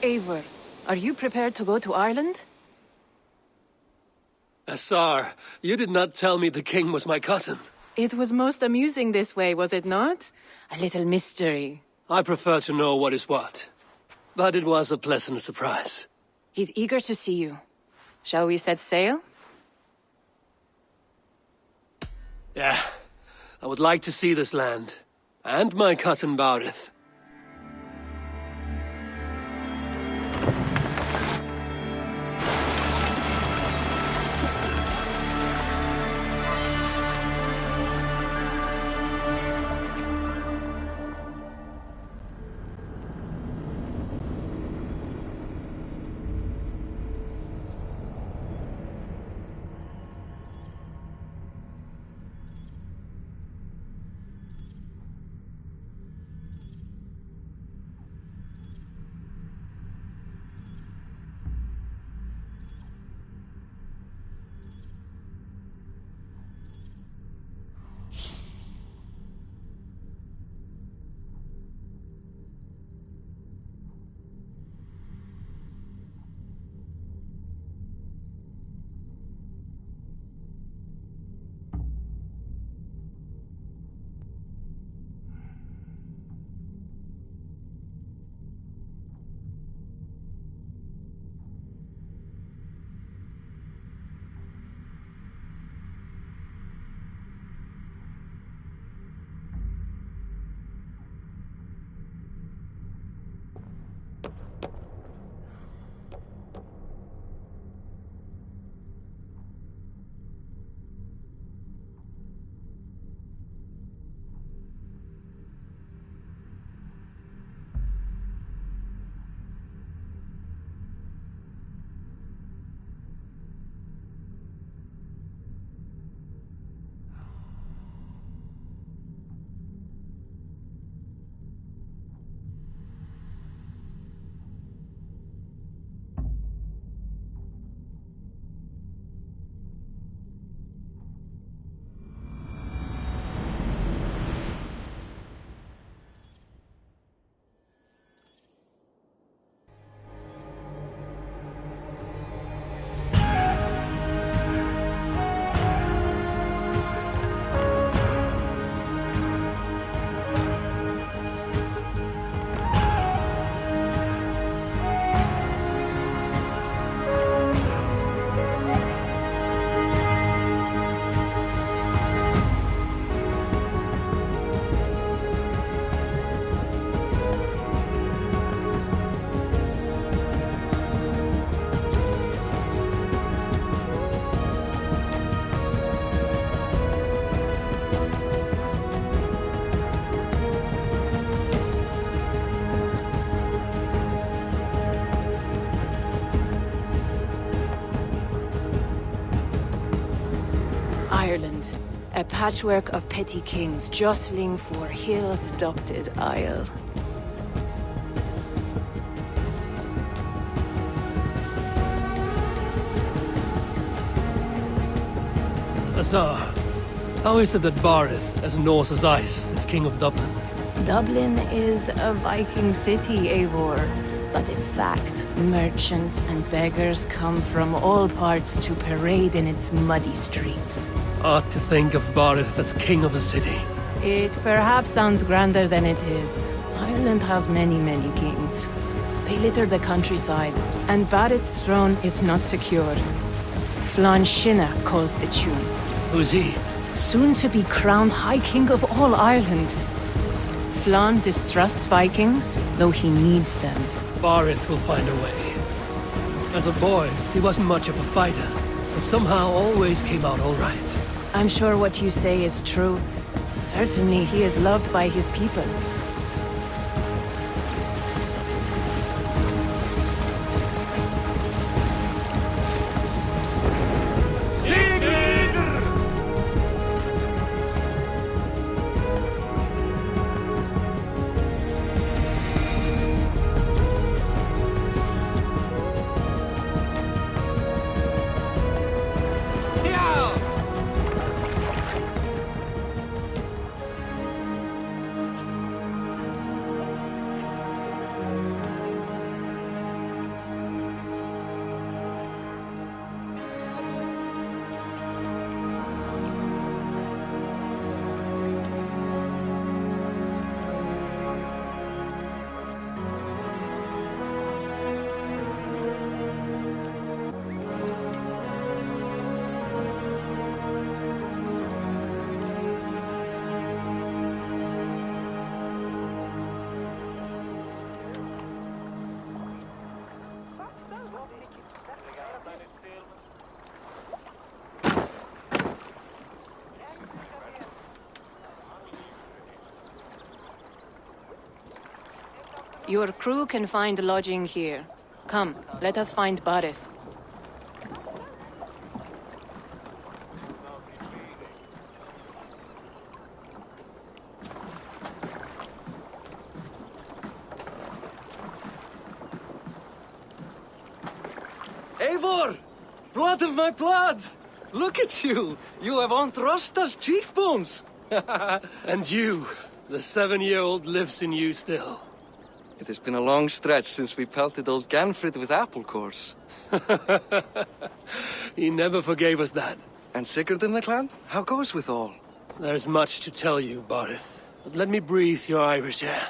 Eivor, are you prepared to go to Ireland? Asar, you did not tell me the king was my cousin. It was most amusing this way, was it not? A little mystery. I prefer to know what is what. But it was a pleasant surprise. He's eager to see you. Shall we set sail? Yeah, I would like to see this land. And my cousin Baurith. Ireland, a patchwork of petty kings jostling for Hill's adopted isle. Asar, how is it that Baurith, as Norse as ice, is king of Dublin? Dublin is a Viking city, Eivor. But in fact, merchants and beggars come from all parts to parade in its muddy streets. Odd to think of Baurith as king of a city. It perhaps sounds grander than it is. Ireland has many, many kings. They litter the countryside, and Barrett's throne is not secure. Flann Sinna calls the tune. Who's he? Soon to be crowned High King of all Ireland. Flann distrusts Vikings, though he needs them. Baurith will find a way. As a boy, he wasn't much of a fighter, but somehow always came out all right. I'm sure what you say is true. Certainly he is loved by his people. Your crew can find lodging here. Come, let us find Barith. Eivor! Blood of my blood! Look at you! You have Andrasta's cheekbones! And you, the 7-year-old lives in you still. It has been a long stretch since we pelted old Ganfrid with apple cores. He never forgave us that. And Sigurd in the clan? How goes with all? There's much to tell you, Barith. But let me breathe your Irish air.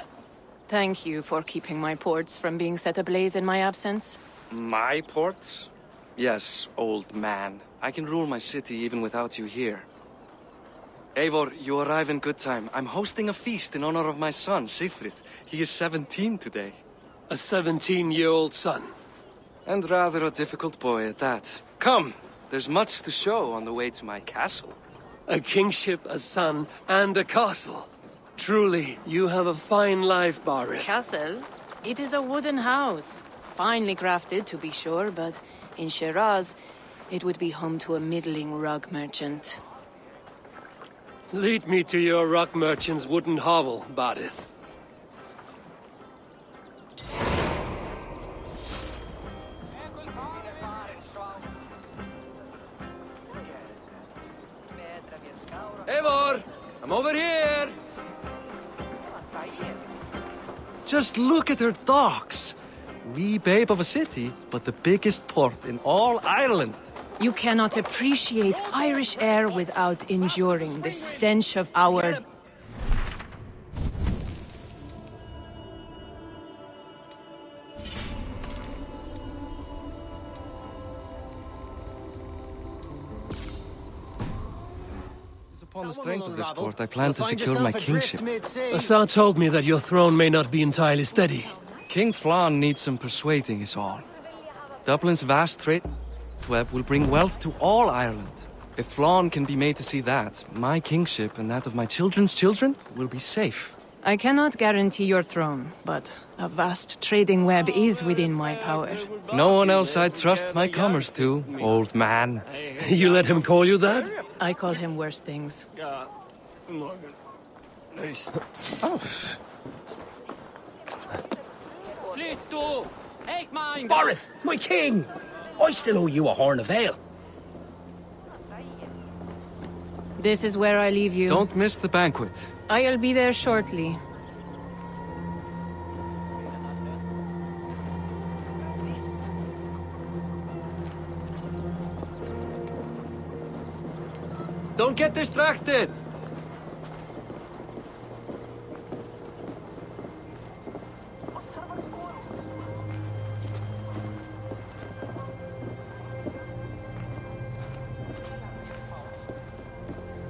Thank you for keeping my ports from being set ablaze in my absence. My ports? Yes, old man. I can rule my city even without you here. Eivor, you arrive in good time. I'm hosting a feast in honor of my son, Sigfrid. He is 17 today. A 17-year-old son. And rather a difficult boy at that. Come, there's much to show on the way to my castle. A kingship, a son, and a castle. Truly, you have a fine life, Barith. Castle? It is a wooden house. Finely crafted, to be sure, but in Shiraz, it would be home to a middling rug merchant. Lead me to your rock merchant's wooden hovel, Barith. Eivor! I'm over here! Just look at her docks! Wee babe of a city, but the biggest port in all Ireland. You cannot appreciate Irish air without enduring the stench of our... Upon the strength of this port, I plan to secure my kingship. Assar told me that your throne may not be entirely steady. King Flann needs some persuading is all. Dublin's vast trade web will bring wealth to all Ireland. If Flann can be made to see that, my kingship and that of my children's children will be safe. I cannot guarantee your throne, but a vast trading web is within my power. No one else I'd trust my commerce to, old man. You let him call you that? I call him worse things. Barith, my king! I still owe you a horn of ale. This is where I leave you. Don't miss the banquet. I'll be there shortly. Don't get distracted!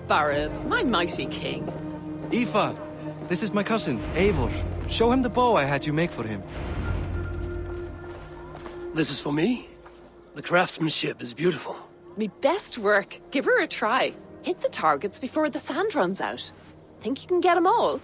Barith, my mighty king. Aoife, this is my cousin, Eivor. Show him the bow I had you make for him. This is for me? The craftsmanship is beautiful. Me best work. Give her a try. Hit the targets before the sand runs out. Think you can get them all?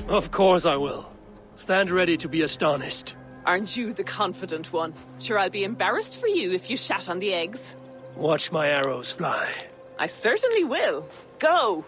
Of course I will. Stand ready to be astonished. Aren't you the confident one? Sure, I'll be embarrassed for you if you shat on the eggs. Watch my arrows fly. I certainly will. Go!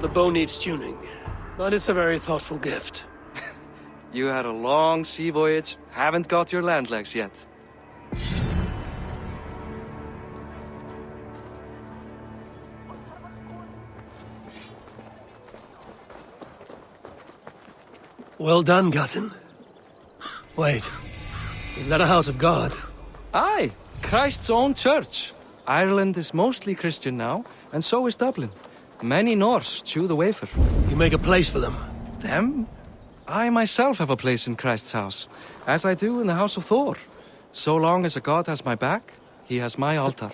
The bow needs tuning, but it's a very thoughtful gift. You had a long sea voyage, haven't got your land legs yet. Well done, cousin. Wait, is that a house of God? Aye, Christ's own church. Ireland is mostly Christian now, and so is Dublin. Many Norse chew the wafer. You make a place for them. Them? I myself have a place in Christ's house, as I do in the house of Thor. So long as a god has my back, he has my altar.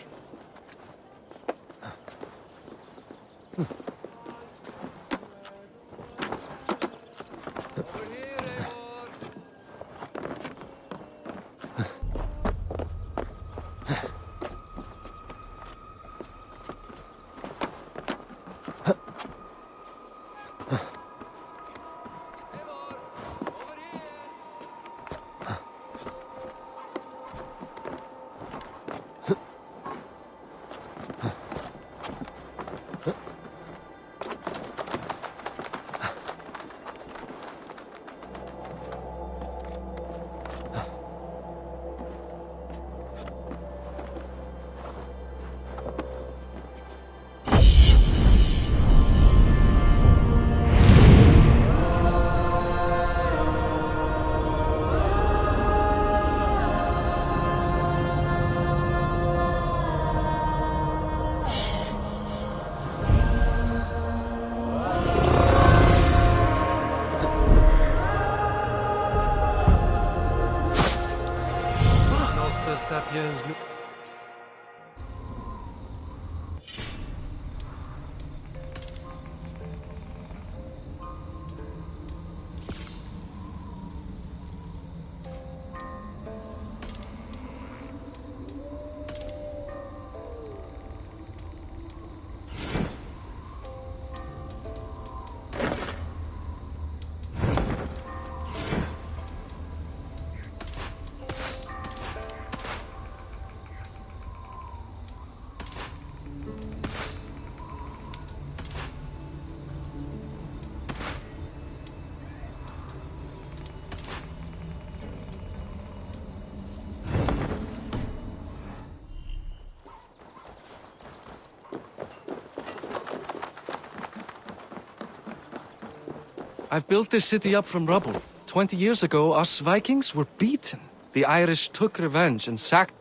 I've built this city up from rubble. 20 years ago, us Vikings were beaten. The Irish took revenge and sacked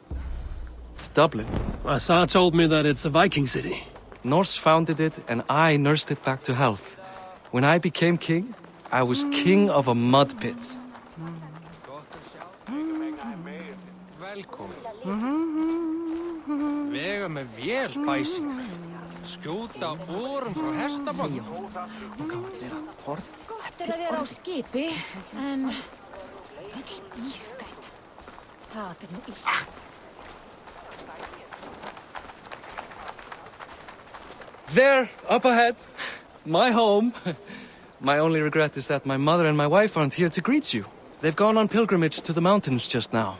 Dublin. Assar told me that it's a Viking city. Norse founded it, and I nursed it back to health. When I became king, I was king of a mud pit. Vega með vél, bæsingar. Skjóta órum frá hestaband. Gott að vera á skipi, en öll ístætt. Það nú illt. There, up ahead. My home. My only regret is that my mother and my wife aren't here to greet you. They've gone on pilgrimage to the mountains just now.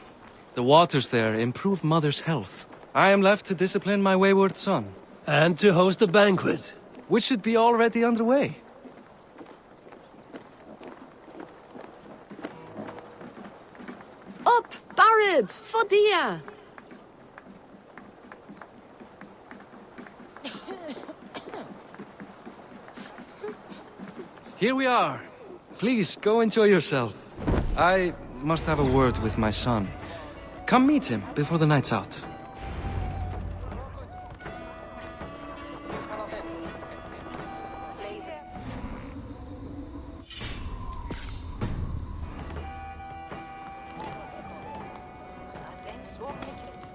The waters there improve mother's health. I am left to discipline my wayward son. And to host a banquet. Which should be already underway. Up, Barad, Fodia. Here we are. Please, go enjoy yourself. I must have a word with my son. Come meet him before the night's out.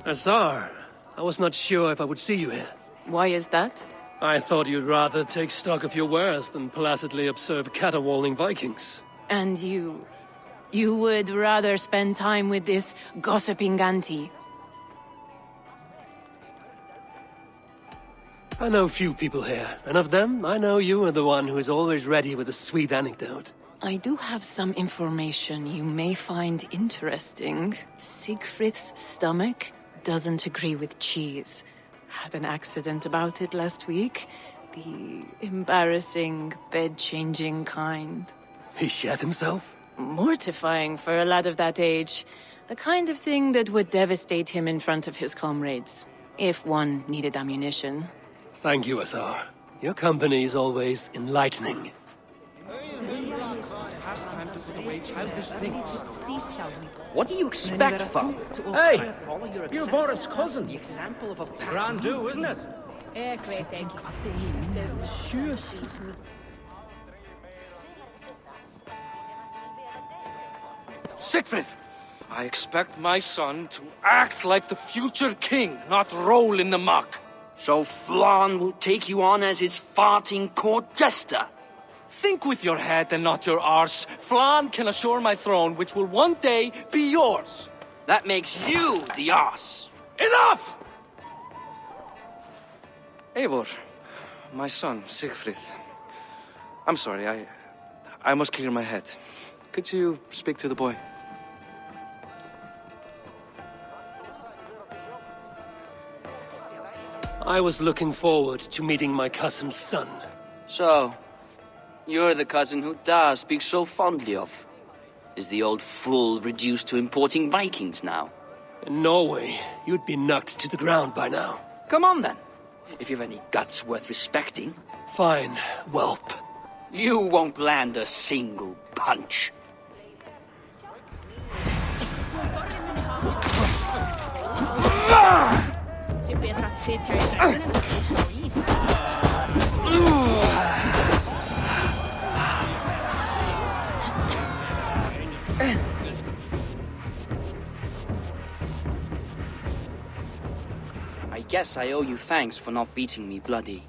Assar, I was not sure if I would see you here. Why is that? I thought you'd rather take stock of your wares than placidly observe caterwauling Vikings. And you would rather spend time with this gossiping auntie? I know few people here, and of them, I know you are the one who is always ready with a sweet anecdote. I do have some information you may find interesting. Siegfried's stomach doesn't agree with cheese. Had an accident about it last week. The embarrassing, bed-changing kind. He shat himself? Mortifying for a lad of that age. The kind of thing that would devastate him in front of his comrades. If one needed ammunition. Thank you, Assar. Your company is always enlightening. last time to put away childish things. What do you expect, Father? Hey, you're Boris' cousin. The example of a Grand do, isn't it? Ik weet het. Siegfried! I expect my son to act like the future king, not roll in the muck. So Flan will take you on as his farting court jester? Think with your head and not your arse. Flan can assure my throne, which will one day be yours. That makes you the ass. Enough! Eivor, my son, Siegfried. I'm sorry, I must clear my head. Could you speak to the boy? I was looking forward to meeting my cousin's son. So, you're the cousin who Da speaks so fondly of. Is the old fool reduced to importing Vikings now? In Norway, you'd be knocked to the ground by now. Come on then, if you've any guts worth respecting. Fine, whelp. You won't land a single punch. Het is beter att se till än att is. I guess I owe you thanks for not beating me bloody.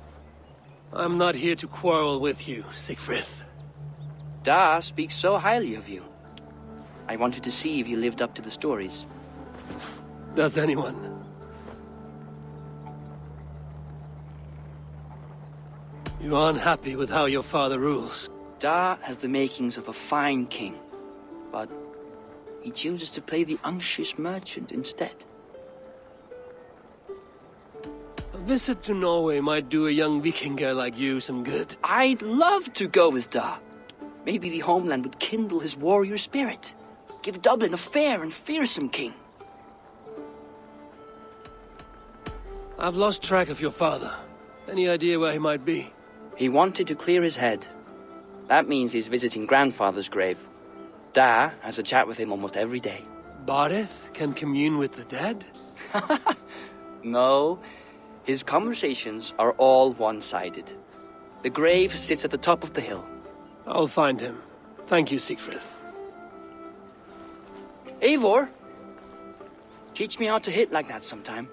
I'm not here to quarrel with you, Siegfried. Da speaks so highly of you. I wanted to see if you lived up to the stories. Does anyone? You're unhappy with how your father rules. Da has the makings of a fine king, but he chooses to play the unctuous merchant instead. A visit to Norway might do a young Viking girl like you some good. I'd love to go with Da. Maybe the homeland would kindle his warrior spirit. Give Dublin a fair and fearsome king. I've lost track of your father. Any idea where he might be? He wanted to clear his head. That means he's visiting grandfather's grave. Da has a chat with him almost every day. Barith can commune with the dead? No, his conversations are all one-sided. The grave sits at the top of the hill. I'll find him. Thank you, Siegfried. Eivor, teach me how to hit like that sometime.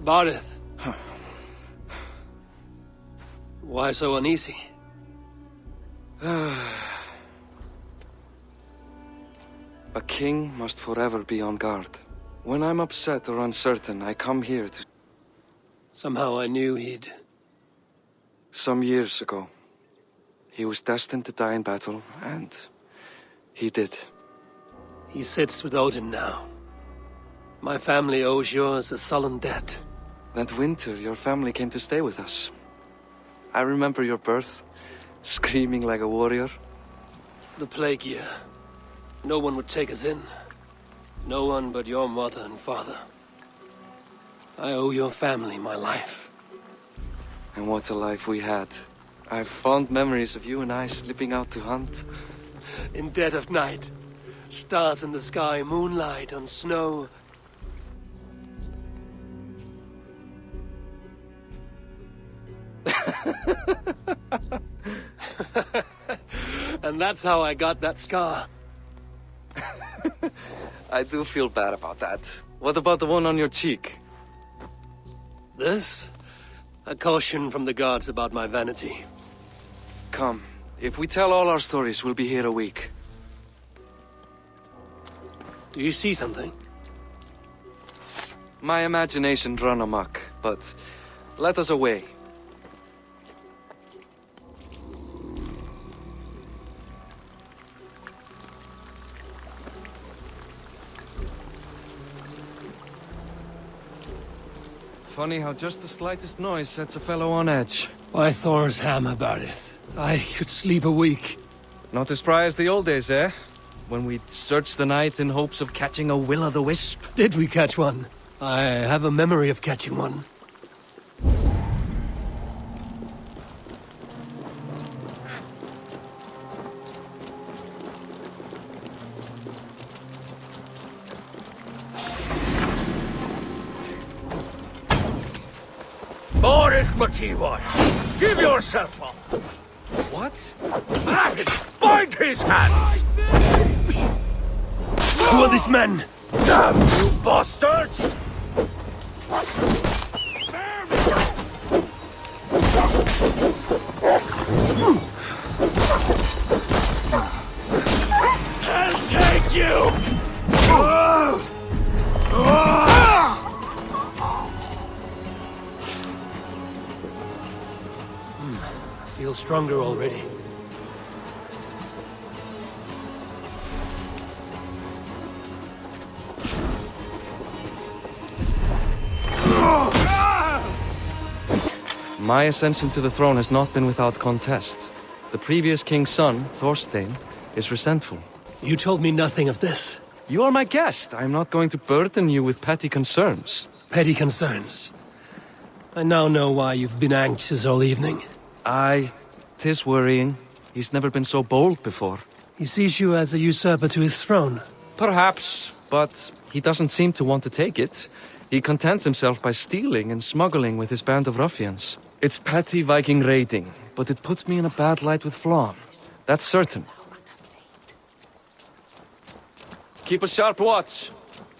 Barith. Why so uneasy? A king must forever be on guard. When I'm upset or uncertain, I come here to... Somehow I knew he'd... Some years ago, he was destined to die in battle, and he did. He sits with Odin now. My family owes yours a sullen debt. That winter, your family came to stay with us. I remember your birth, screaming like a warrior. The plague year. No one would take us in. No one but your mother and father. I owe your family my life. And what a life we had. I have fond memories of you and I slipping out to hunt. In dead of night. Stars in the sky, moonlight on snow. And that's how I got that scar. I do feel bad about that. What about the one on your cheek? This? A caution from the gods about my vanity. Come, if we tell all our stories, we'll be here a week. Do you see something? My imagination run amok, but let us away. Funny how just the slightest noise sets a fellow on edge. Why Thor's hammer about it? I could sleep a week. Not as spry as the old days, eh? When we'd search the night in hopes of catching a will-o'-the-wisp. Did we catch one? I have a memory of catching one. Boris Makiwa, give yourself up! What? Rabbit, bind his hands! Who are these men? Damn you bastards! I'll take you! I feel stronger already. My ascension to the throne has not been without contest. The previous king's son, Thorstein, is resentful. You told me nothing of this. You are my guest. I am not going to burden you with petty concerns. Petty concerns. I now know why you've been anxious all evening. Aye, 'tis worrying. He's never been so bold before. He sees you as a usurper to his throne. Perhaps, but he doesn't seem to want to take it. He contents himself by stealing and smuggling with his band of ruffians. It's petty Viking raiding, but it puts me in a bad light with Flann. That's certain. Keep a sharp watch.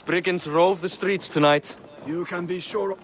Brigands rove the streets tonight. You can be sure...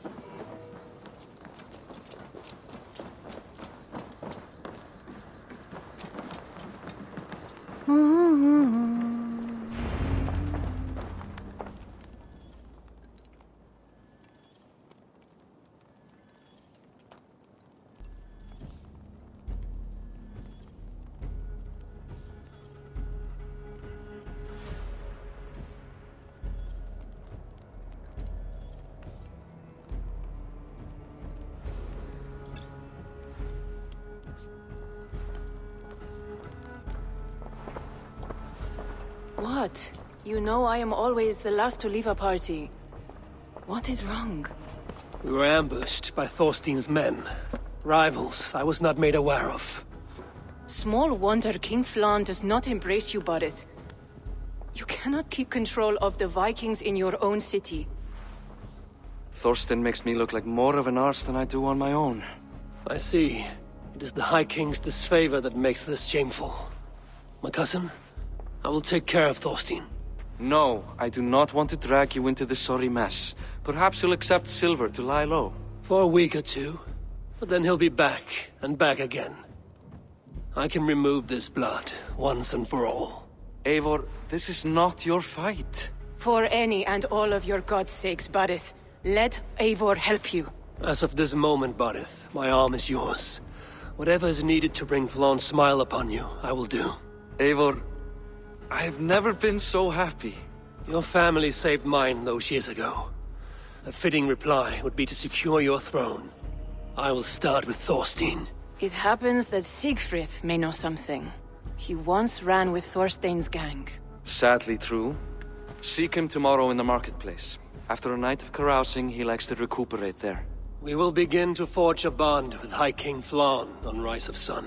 What? You know I am always the last to leave a party. What is wrong? We were ambushed by Thorstein's men. Rivals I was not made aware of. Small wonder King Flann does not embrace you, Barret. You cannot keep control of the Vikings in your own city. Thorstein makes me look like more of an arse than I do on my own. I see. It is the High King's disfavor that makes this shameful. My cousin, I will take care of Thorstein. No, I do not want to drag you into this sorry mess. Perhaps he'll accept silver to lie low. For a week or two. But then he'll be back, and back again. I can remove this blood, once and for all. Eivor, this is not your fight. For any and all of your god's sakes, Barith, let Eivor help you. As of this moment, Barith, my arm is yours. Whatever is needed to bring Flaun's smile upon you, I will do. Eivor, I have never been so happy. Your family saved mine those years ago. A fitting reply would be to secure your throne. I will start with Thorstein. It happens that Siegfried may know something. He once ran with Thorstein's gang. Sadly true. Seek him tomorrow in the marketplace. After a night of carousing, he likes to recuperate there. We will begin to forge a bond with High King Flaun on Rise of Sun.